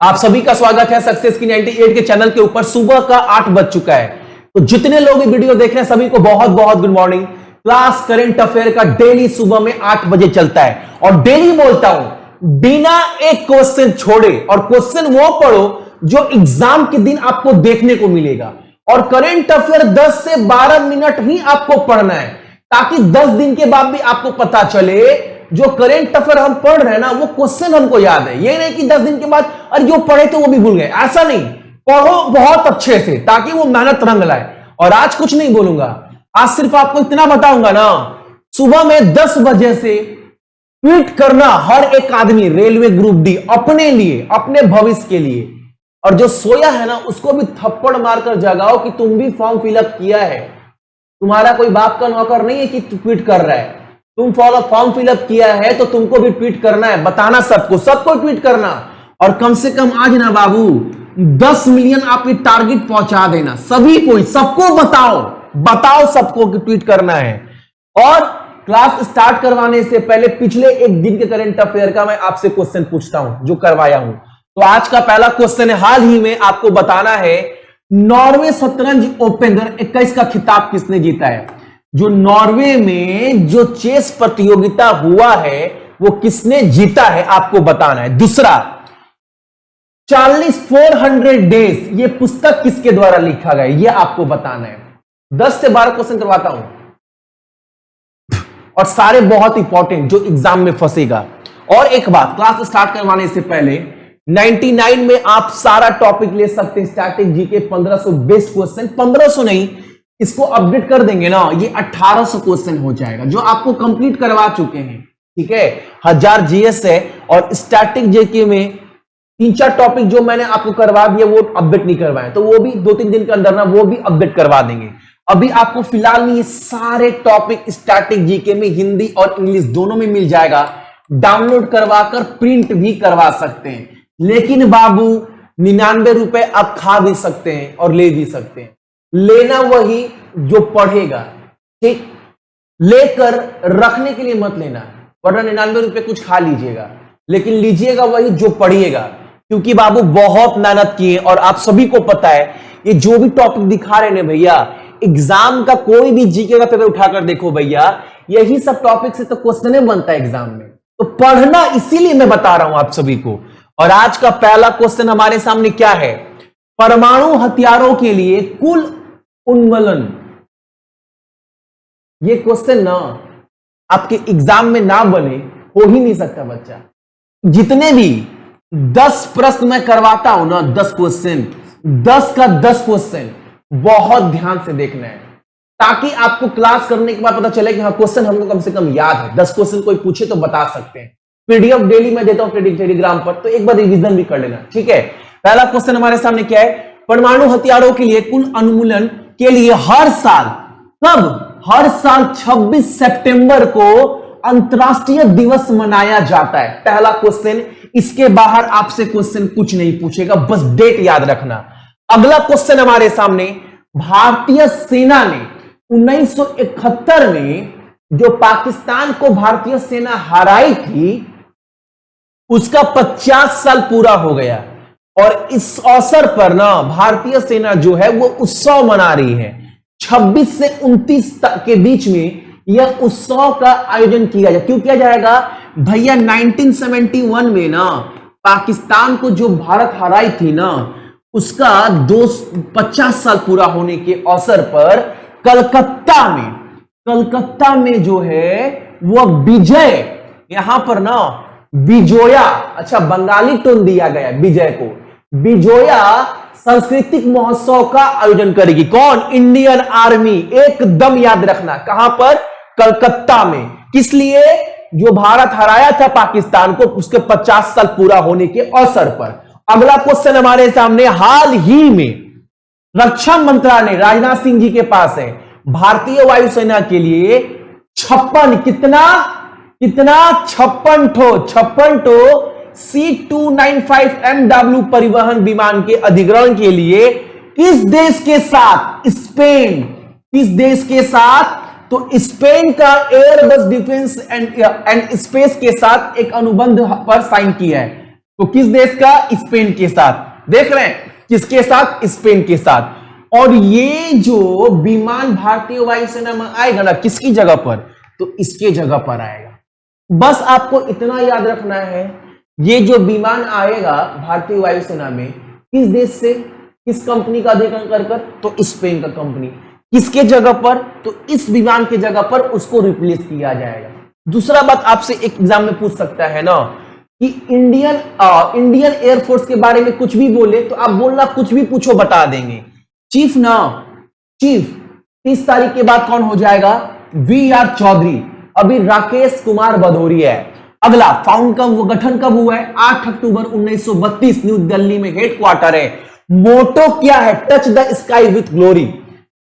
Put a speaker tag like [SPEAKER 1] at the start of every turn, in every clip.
[SPEAKER 1] आप सभी का स्वागत है सक्सेस की 98 के चैनल के ऊपर। सुबह का 8 बज चुका है, तो जितने लोग ये वीडियो देख रहे हैं सभी को बहुत बहुत good morning. Class current affair का डेली सुबह में 8 बजे चलता है और डेली बोलता हूं बिना एक क्वेश्चन छोड़े, और क्वेश्चन वो पढ़ो जो एग्जाम के दिन आपको देखने को मिलेगा। और करंट अफेयर 10 से 12 मिनट ही आपको पढ़ना है, ताकि 10 दिन के बाद भी आपको पता चले जो करंट अफेयर हम पढ़ रहे हैं ना वो क्वेश्चन हमको याद है। ये नहीं कि 10 दिन के बाद अरे जो पढ़े थे वो भी भूल गए, ऐसा नहीं। पढ़ो बहुत अच्छे से ताकि वो मेहनत रंग लाए। और आज कुछ नहीं बोलूंगा, आज सिर्फ आपको इतना बताऊंगा ना, सुबह में 10 बजे से ट्वीट करना हर एक आदमी रेलवे ग्रुप डी अपने लिए, अपने भविष्य के लिए। और जो सोया है ना उसको भी थप्पड़ मारकर जगाओ कि तुम भी फॉर्म फिलअप किया है। तुम्हारा कोई बाप का नौकर नहीं है कि ट्वीट कर रहा है। तुम फॉर्म फिलअप किया है तो तुमको भी ट्वीट करना है, बताना सबको ट्वीट करना। और कम से कम आज ना बाबू 10 मिलियन आप ये टारगेट पहुंचा देना, सभी को, सबको बताओ सबको कि ट्वीट करना है। और क्लास स्टार्ट करवाने से पहले पिछले एक दिन के करंट अफेयर का मैं आपसे क्वेश्चन पूछता हूं जो करवाया हूं। तो आज का पहला क्वेश्चन है, हाल ही में आपको बताना है नॉर्वे शतरंज ओपन 2021 का खिताब किसने जीता है। जो नॉर्वे में जो चेस प्रतियोगिता हुआ है वो किसने जीता है आपको बताना है। दूसरा, 400 डेज ये पुस्तक किसके द्वारा लिखा गया ये आपको बताना है। 10 से 12 क्वेश्चन करवाता हूं और सारे बहुत इंपॉर्टेंट जो एग्जाम में फंसेगा। और एक बात, क्लास स्टार्ट करवाने से पहले 99 में आप सारा टॉपिक ले सकते हैं। स्टैटिक जीके 1500 बेस्ट क्वेश्चन, 1500 नहीं, इसको अपडेट कर देंगे ना, ये 1800 क्वेश्चन हो जाएगा जो आपको कंप्लीट करवा चुके हैं। ठीक है, 1000 जीएस है और स्टैटिक जीके में 3-4 टॉपिक जो मैंने आपको करवा दिया वो अपडेट नहीं करवाए, तो वो भी 2-3 दिन के अंदर ना वो भी अपडेट करवा देंगे। अभी आपको फिलहाल में ये सारे टॉपिक स्टैटिक जीके में हिंदी और इंग्लिश दोनों में मिल जाएगा। डाउनलोड करवाकर प्रिंट भी करवा सकते हैं, लेकिन बाबू 99 रुपए आप खा भी सकते हैं और ले भी सकते हैं। लेना वही जो पढ़ेगा, ठीक, लेकर रखने के लिए मत लेना, वरना 99 रुपए कुछ खा लीजिएगा, लेकिन लीजिएगा वही जो पढ़िएगा। क्योंकि बाबू बहुत मेहनत किए और आप सभी को पता है ये जो भी टॉपिक दिखा रहे हैं भैया, एग्जाम का कोई भी जीके का पेपर उठाकर देखो भैया, यही सब टॉपिक से तो क्वेश्चन बनता है एग्जाम में। तो पढ़ना इसीलिए मैं बता रहा हूं आप सभी को। और आज का पहला क्वेश्चन हमारे सामने क्या है, परमाणु हथियारों के लिए कुल उन्मूलन। ये क्वेश्चन ना आपके एग्जाम में ना बने हो ही नहीं सकता बच्चा। जितने भी 10 प्रश्न मैं करवाता हूं ना, 10 क्वेश्चन, 10 का 10 क्वेश्चन बहुत ध्यान से देखना है, ताकि आपको क्लास करने के बाद पता चले कि हाँ क्वेश्चन हमको कम से कम याद है। 10 क्वेश्चन कोई पूछे तो बता सकते हैं। पीडीएफ डेली मैं देता हूं टेलीग्राम पर, तो एक बार रिवीजन भी कर लेना। ठीक है, पहला क्वेश्चन हमारे सामने क्या है, परमाणु हथियारों के लिए कुल उन्मूलन के लिए हर साल, कब, हर साल 26 सितंबर को अंतरराष्ट्रीय दिवस मनाया जाता है। पहला क्वेश्चन, इसके बाहर आपसे क्वेश्चन कुछ नहीं पूछेगा, बस डेट याद रखना। अगला क्वेश्चन हमारे सामने, भारतीय सेना ने 1971 में जो पाकिस्तान को भारतीय सेना हराई थी उसका 50 साल पूरा हो गया, और इस अवसर पर ना भारतीय सेना जो है वो उत्सव मना रही है। 26 से 29 के बीच में यह उत्सव का आयोजन किया जाए। क्यों किया जाएगा भैया, 1971 में ना पाकिस्तान को जो भारत हराई थी ना उसका 50 साल पूरा होने के अवसर पर कलकत्ता में जो है वो विजय, यहां पर ना विजोया, अच्छा बंगाली टोन दिया गया विजय को, विजोया सांस्कृतिक महोत्सव का आयोजन करेगी। कौन, इंडियन आर्मी। एकदम याद रखना, कहां पर, कलकत्ता में। किस लिए, जो भारत हराया था पाकिस्तान को उसके 50 साल पूरा होने के अवसर पर। अगला क्वेश्चन हमारे सामने, हाल ही में रक्षा मंत्रालय राजनाथ सिंह जी के पास है, भारतीय वायुसेना के लिए 56 56 ठो C295MW परिवहन विमान के अधिग्रहण के लिए किस देश के साथ, स्पेन, किस देश के साथ, तो स्पेन का एयरबस डिफेंस एंड स्पेस के साथ एक अनुबंध पर साइन किया है। तो किस देश का? स्पेन के साथ। देख रहे हैं किसके साथ? स्पेन के साथ। और ये जो विमान भारतीय वायुसेना में आएगा ना, किसकी जगह पर? तो इसके जगह पर आएगा। बस आपको इतना याद रखना है, ये जो विमान आएगा भारतीय वायुसेना में, किस देश से, किस कंपनी का अधिग्रहण कर कर? तो स्पेन का कंपनी। किसके जगह पर? तो इस विमान के जगह पर उसको रिप्लेस किया जाएगा। दूसरा बात आपसे एक एग्जाम में पूछ सकता है ना कि इंडियन एयरफोर्स के बारे में कुछ भी बोले तो आप बोलना कुछ भी पूछो बता देंगे। चीफ ना, चीफ 30 तारीख के बाद कौन हो जाएगा? VR चौधरी। अभी राकेश कुमार भदौरिया है। अगला फाउंड कब, गठन कब हुआ है? 8 अक्टूबर 1932 न्यू दिल्ली में हेडक्वार्टर है। मोटो क्या है? Touch the sky with glory.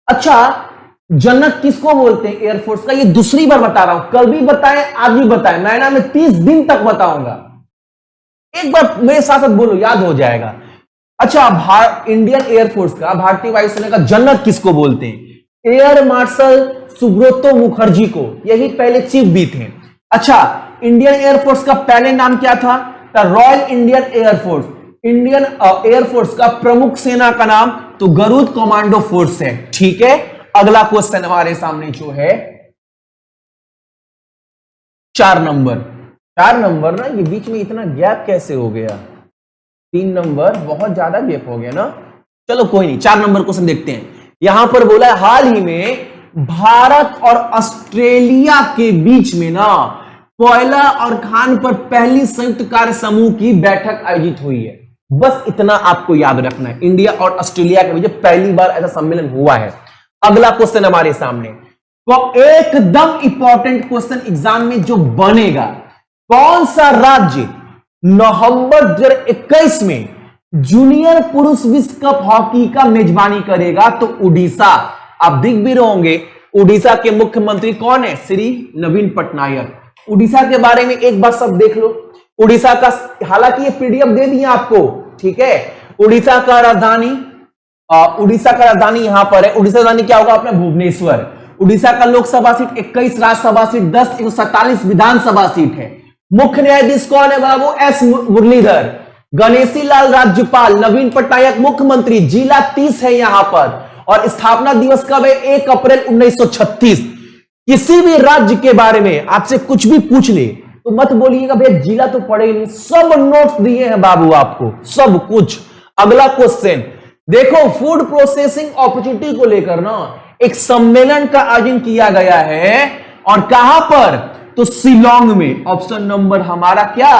[SPEAKER 1] अच्छा, जनक किसको बोलते हैं एयरफोर्स का? ये दूसरी बार बता रहा हूं, कल भी बताएं आज भी बताएं, महीना में 30 दिन तक बताऊंगा। एक बार मेरे साथ साथ बोलो, याद हो जाएगा। अच्छा, इंडियन एयरफोर्स का, भारतीय वायुसेना का जनक किसको बोलते हैं? एयर मार्शल सुब्रतो मुखर्जी को। यही पहले चीफ भी थे। अच्छा, इंडियन एयरफोर्स का पहले नाम क्या था? Royal Indian air force. Indian air force का प्रमुख सेना का नाम तो गरुड़ कमांडो फोर्स है। ठीक है, अगला क्वेश्चन हमारे सामने जो है 4 नंबर। 4 नंबर ना, ये बीच में इतना गैप कैसे हो गया? 3 नंबर, बहुत ज्यादा गैप हो गया ना। चलो कोई नहीं, 4 नंबर क्वेश्चन देखते हैं। यहां पर बोला है हाल ही में भारत और ऑस्ट्रेलिया के बीच में ना कोयला और खान पर पहली संयुक्त कार्य समूह की बैठक आयोजित हुई है। बस इतना आपको याद रखना है, इंडिया और ऑस्ट्रेलिया के बीच पहली बार ऐसा सम्मेलन हुआ है। अगला क्वेश्चन हमारे सामने, तो एकदम इंपॉर्टेंट क्वेश्चन एग्जाम में जो बनेगा, कौन सा राज्य नवंबर 2021 में जूनियर पुरुष विश्व कप हॉकी का मेजबानी करेगा? तो उड़ीसा। आप दिख भी रहोगे, उड़ीसा के मुख्यमंत्री कौन है? श्री नवीन पटनायक। उड़ीसा के बारे में एक बार सब देख लो। उड़ीसा का, हालांकि ये पीडीएफ दे दिया आपको, ठीक है। उड़ीसा का राजधानी यहां पर है। उड़ीसा राजधानी क्या होगा अपना? भुवनेश्वर। उड़ीसा का लोकसभा सीट 21, राज्यसभा सीट 10, 147 विधानसभा सीट है। मुख्य न्यायाधीश कौन है बाबू? एस मुरलीधर। गणेशी लाल राज्यपाल, नवीन पटनायक मुख्यमंत्री। जिला 30 है यहां पर। और स्थापना दिवस कब है? 1 अप्रैल 1936। किसी भी राज्य के बारे में आपसे कुछ भी पूछ ले तो मत बोलिएगा भैया जिला तो पढ़े नहीं, सब नोट्स दिए हैं बाबू आपको, सब कुछ। अगला क्वेश्चन देखो, फूड प्रोसेसिंग अपॉर्चुनिटी को लेकर ना एक सम्मेलन का आयोजन किया गया है। और कहां पर? तो शिलोंग में। ऑप्शन नंबर हमारा क्या?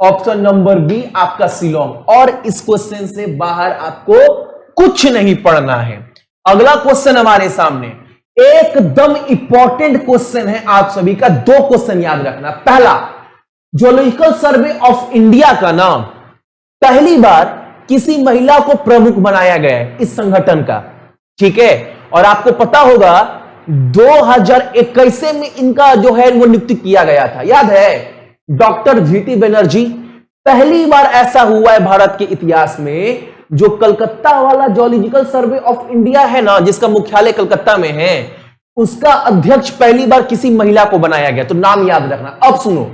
[SPEAKER 1] ऑप्शन नंबर बी आपका शिलोंग। और इस क्वेश्चन से बाहर आपको कुछ नहीं पढ़ना है। अगला क्वेश्चन हमारे सामने एकदम इंपॉर्टेंट क्वेश्चन है आप सभी का। 2 क्वेश्चन याद रखना। पहला, ज्योलॉजिकल सर्वे ऑफ इंडिया का नाम पहली बार किसी महिला को प्रमुख बनाया गया है इस संगठन का, ठीक है। और आपको पता होगा 2021 में इनका जो है वो नियुक्ति किया गया था, याद है? Doctor GT Banerjee. पहली बार ऐसा हुआ है भारत के इतिहास में, जो कलकत्ता वाला ज्योलॉजिकल सर्वे ऑफ इंडिया है ना, जिसका मुख्यालय कलकत्ता में है, उसका अध्यक्ष पहली बार किसी महिला को बनाया गया। तो नाम याद रखना। अब सुनो,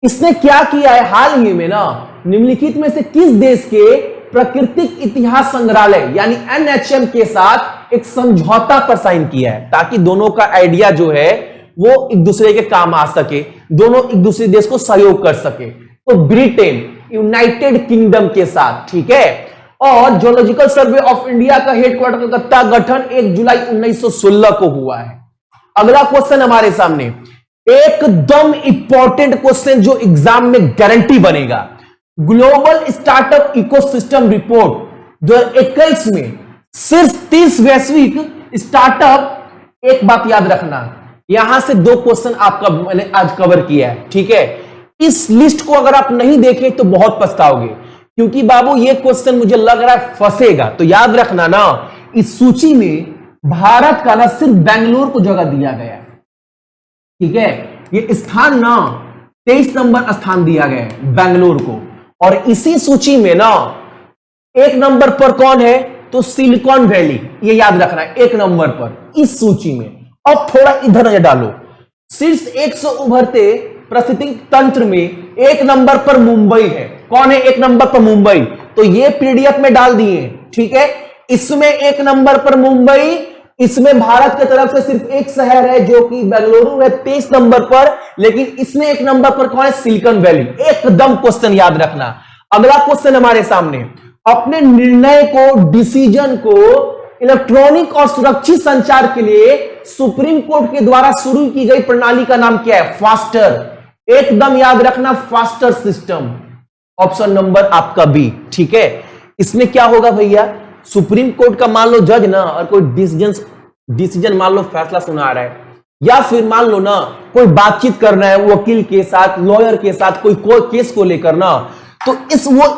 [SPEAKER 1] इसने क्या किया है हाल ही में ना, निम्नलिखित में से किस देश के प्राकृतिक इतिहास संग्रहालय यानी NHM के साथ एक समझौता पर साइन किया है, ताकि दोनों का आइडिया जो है वो एक दूसरे के काम आ सके, दोनों एक दूसरे देश को सहयोग कर सके। तो ब्रिटेन, यूनाइटेड किंगडम के साथ, ठीक है। और ज्योलॉजिकल सर्वे ऑफ इंडिया का हेडक्वार्टर कलकत्ता, गठन 1 जुलाई 1916 को हुआ है। अगला क्वेश्चन हमारे सामने एकदम इंपॉर्टेंट क्वेश्चन जो एग्जाम में गारंटी बनेगा। ग्लोबल स्टार्टअप इकोसिस्टम रिपोर्ट 2021 में शीर्ष 30 वैश्विक स्टार्टअप। एक बात याद रखना, यहां से 2 क्वेश्चन आपका मैंने आज कवर किया है, ठीक है। इस लिस्ट को अगर आप नहीं देखे तो बहुत पछताओगे, क्योंकि बाबू ये क्वेश्चन मुझे लग रहा है फंसेगा। तो याद रखना ना, इस सूची में भारत का ना सिर्फ बेंगलुरु को जगह दिया गया है, ठीक है। ये स्थान ना 23 नंबर स्थान दिया गया है बेंगलुरु को। और इसी सूची में ना 1 नंबर पर कौन है? तो सिलिकॉन वैली, ये याद रखना है 1 नंबर पर इस सूची में। अब थोड़ा इधर नजर डालो, शीर्ष 100 उभरते पारिस्थितिक तंत्र में 1 नंबर पर मुंबई है। कौन है एक नंबर पर? मुंबई। तो ये पीडीएफ में डाल दिए, ठीक है। इसमें एक नंबर पर मुंबई, इसमें भारत की तरफ से सिर्फ एक शहर है जो कि बेंगलुरु है 23 नंबर पर, लेकिन इसमें एक नंबर पर कौन है? Silicon valley. एकदम क्वेश्चन याद रखना। अगला क्वेश्चन हमारे सामने, अपने निर्णय को, डिसीजन को इलेक्ट्रॉनिक और सुरक्षित संचार के लिए सुप्रीम कोर्ट के द्वारा शुरू की गई प्रणाली का नाम क्या है? फास्टर। एकदम याद रखना, फास्टर सिस्टम। ऑप्शन नंबर आपका बी, ठीक है। इसमें क्या होगा भैया, सुप्रीम कोर्ट का मान लो जज ना, और कोई डिसीजन मान लो फैसला सुना रहा है, या फिर मान लो ना कोई बातचीत करना है वकील के साथ, लॉयर के साथ, कोई केस को लेकर ना, तो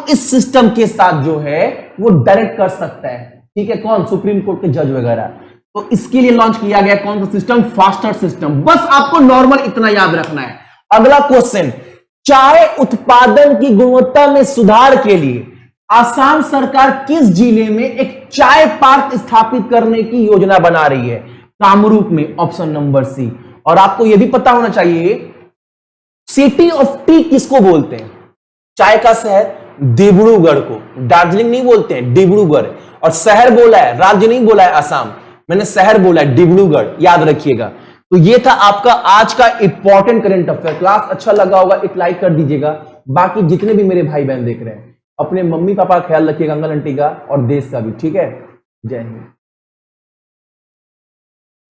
[SPEAKER 1] इस सिस्टम के साथ जो है वो डायरेक्ट कर सकता है, ठीक है। कौन? सुप्रीम कोर्ट के जज वगैरह। तो इसके लिए लॉन्च किया गया कौन सा सिस्टम? Faster system. बस आपको नॉर्मल इतना याद रखना है। अगला क्वेश्चन, चाय उत्पादन की गुणवत्ता में सुधार के लिए आसाम सरकार किस जिले में एक चाय पार्क स्थापित करने की योजना बना रही है? कामरूप में। Option number c. और आपको यह भी पता होना चाहिए सिटी ऑफ टी किसको बोलते हैं? चाय का शहर डिब्रूगढ़ को। दार्जिलिंग नहीं बोलते हैं, डिब्रूगढ़। और शहर बोला है, राज्य नहीं बोला है आसाम, मैंने शहर बोला है, डिब्रूगढ़। याद रखिएगा। तो ये था आपका आज का इंपॉर्टेंट करंट अफेयर। क्लास अच्छा लगा होगा एक लाइक कर दीजिएगा। बाकी जितने भी मेरे भाई बहन देख रहे हैं, अपने मम्मी पापा का ख्याल रखिएगा, अंकल आंटी का और देश का भी, ठीक है। जय हिंद।